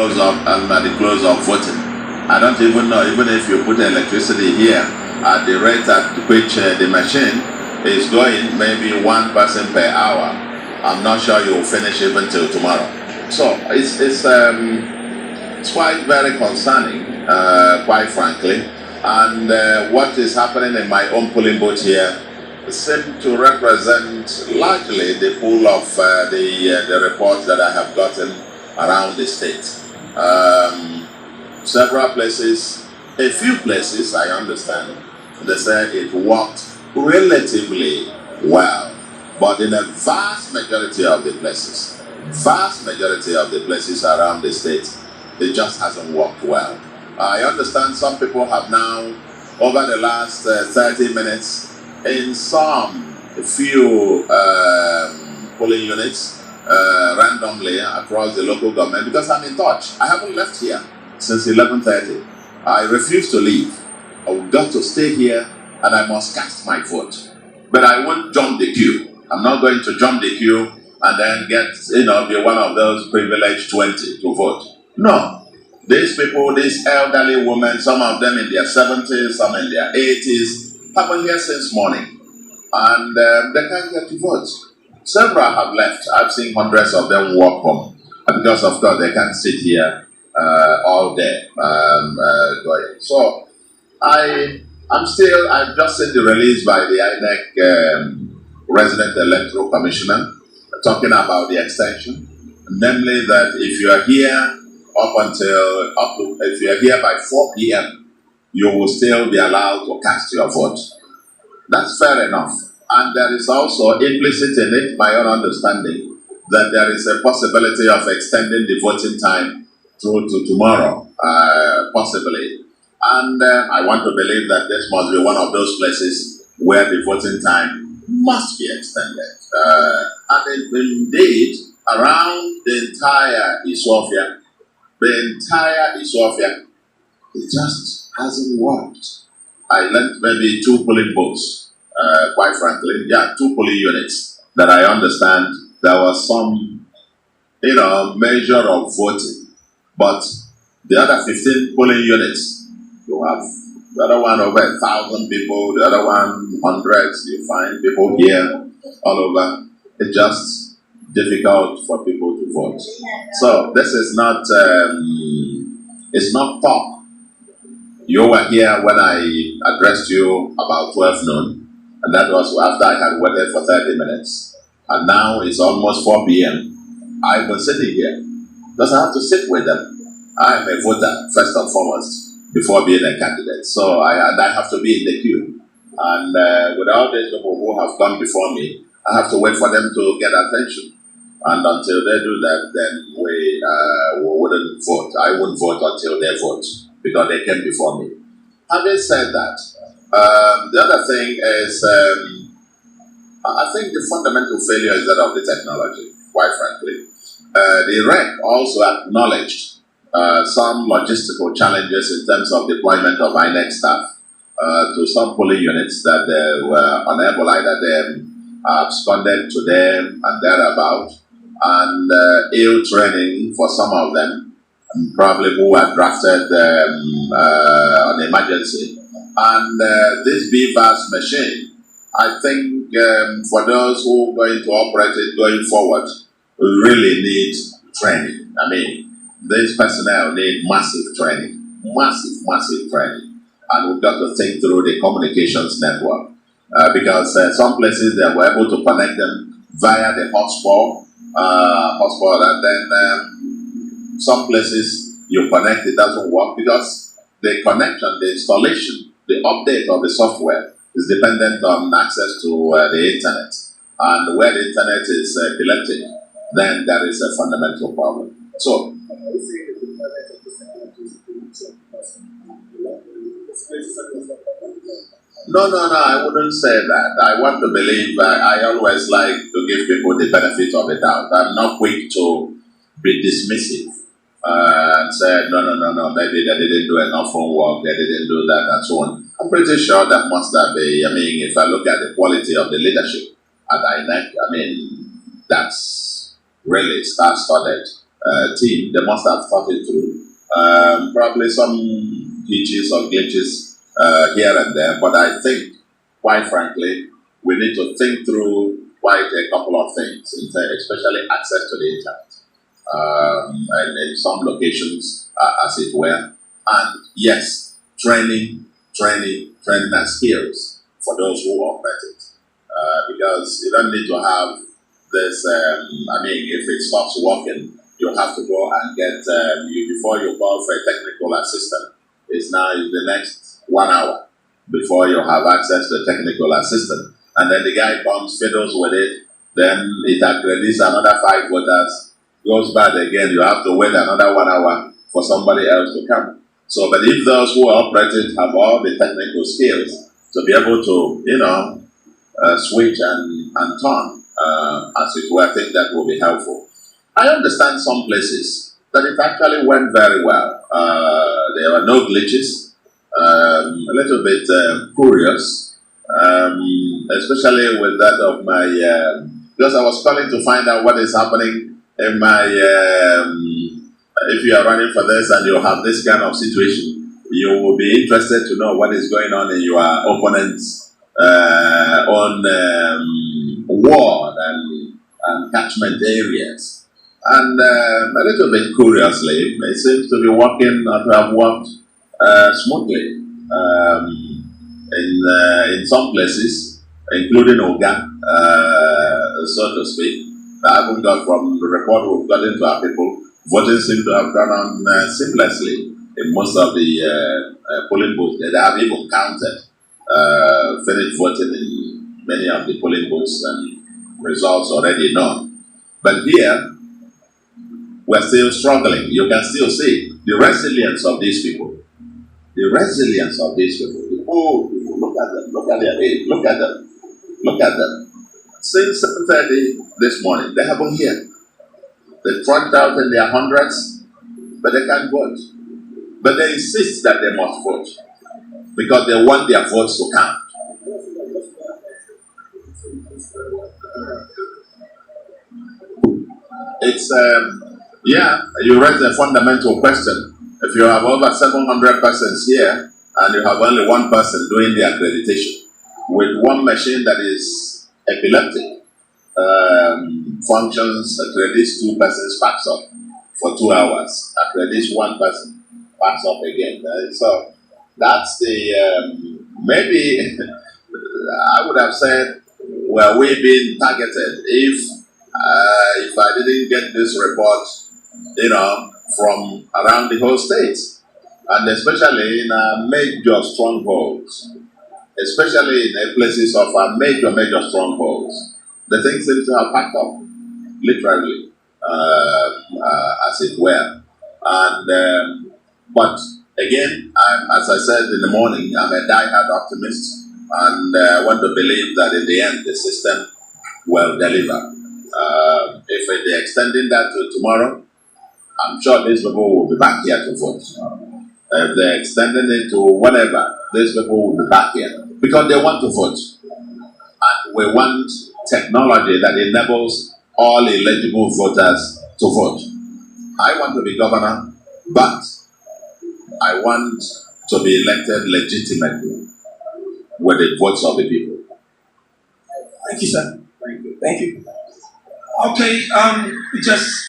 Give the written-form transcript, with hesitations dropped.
close of at the close of voting. I don't even know, even if you put electricity here at the rate at which the machine is going, maybe one person per hour, I'm not sure you'll finish even till tomorrow. So it's quite very concerning, quite frankly. And what is happening in my own polling booth here seems to represent largely the pool of the reports that I have gotten around the state. Several places, a few places, I understand, they said it worked relatively well. But in a vast majority of the places around the state, it just hasn't worked well. I understand some people have now, over the last 30 minutes, in a few polling units, randomly across the local government, because I'm in touch. I haven't left here since 11:30. I refuse to leave. I've got to stay here and I must cast my vote. But I won't jump the queue. I'm not going to jump the queue and then be one of those privileged 20 to vote. No. These people, these elderly women, some of them in their 70s, some in their 80s, have been here since morning. And they can't get to vote. Several have left. I've seen hundreds of them walk home. Because, of course, they can't sit here all day going. So, I've just seen the release by the INEC resident electoral commissioner talking about the extension. Namely that if you are here if you are here by 4 p.m., you will still be allowed to cast your vote. That's fair enough. And there is also implicit in it, my own understanding, that there is a possibility of extending the voting time through to tomorrow, possibly. And I want to believe that this must be one of those places where the voting time must be extended. And indeed, around the entire Ethiopia, it just hasn't worked. I lent maybe 2 polling booths, quite frankly. Yeah, 2 polling units that I understand there was some, measure of voting. But the other 15 polling units, you have the other one over 1,000 people, the other one hundreds, you find people here all over. It's just difficult for people to vote. So this is not, it's not talk. You were here when I addressed you about 12 noon, and that was after I had waited for 30 minutes. And now it's almost 4 p.m. I've been sitting here because I have to sit with them. I am a voter, first and foremost, before being a candidate. So I have to be in the queue. And with all these people who have come before me, I have to wait for them to get attention. And until they do that, then we wouldn't vote. I wouldn't vote until they vote, because they came before me. Having said that, the other thing is, I think the fundamental failure is that of the technology, quite frankly. The REC also acknowledged some logistical challenges in terms of deployment of INEC staff to some polling units that they were unable, either they absconded to them and thereabout, and ill training for some of them, probably who were drafted on emergency. And this BVAS machine, I think for those who are going to operate it going forward, really need training. I mean, these personnel need massive training, massive training. And we've got to think through the communications network. Because some places they were able to connect them via the hotspot, and then some places you connect, it doesn't work because the connection, the installation, the update of the software is dependent on access to the internet. And where the internet is epileptic, then there is a fundamental problem. So, no, I wouldn't say that. I want to believe, I always like to give people the benefit of the doubt. I'm not quick to be dismissive and say, no, maybe they didn't do enough homework, they didn't do that, and so on. I'm pretty sure that must have been, I mean, if I look at the quality of the leadership at INEC, I mean, that's really star-studded. team, they must have thought it through. Probably some hitches or glitches here and there, but I think, quite frankly, we need to think through quite a couple of things, especially access to the internet. And in some locations, as it were. And yes, training and skills for those who operate it. Because you don't need to have this, if it stops working, you have to go and get, before you call for a technical assistant, it's now the next 1 hour before you have access to a technical assistant. And then the guy comes, fiddles with it, then it accredits another 5 voters, goes bad again, you have to wait another 1 hour for somebody else to come. So, but if those who operate it have all the technical skills to be able to, switch and turn, as it were, I think that will be helpful. I understand some places that it actually went very well. There were no glitches, a little bit curious, especially with that of my, because I was calling to find out what is happening in my, if you are running for this and you have this kind of situation, you will be interested to know what is going on in your opponent's on ward and catchment areas. And a little bit curiously, it seems to be working or to have worked smoothly in some places, including Oga, so to speak. I haven't got from the report we've got into our people. Voting seems to have gone on seamlessly in most of the polling booths. They have even counted, finished voting in many of the polling booths and results already known. But here, we're still struggling. You can still see the resilience of these people. The resilience of these people. Oh, look at them. Look at their age. Look at them. Look at them. Since 7:30 this morning, they haven't here. They trucked out in their hundreds, but they can't vote. But they insist that they must vote because they want their votes to count. It's, you raise a fundamental question. If you have over 700 persons here and you have only one person doing the accreditation with one machine that is epileptic, functions, accredits 2 persons, packs up for 2 hours, accredits 1 person, packs up again. So that's the, maybe I would have said, were we being targeted if I didn't get this report, from around the whole state, and especially in major strongholds, especially in the places of major strongholds, the things seem to have packed up, literally, as it were. And but again, as I said in the morning, I'm a die-hard optimist, and I want to believe that in the end the system will deliver. If they're extending that to tomorrow, I'm sure these people will be back here to vote. If they're extending it to whatever, these people will be back here because they want to vote. And we want technology that enables all eligible voters to vote. I want to be governor, but I want to be elected legitimately with the votes of the people. Thank you, sir. Thank you. Okay, just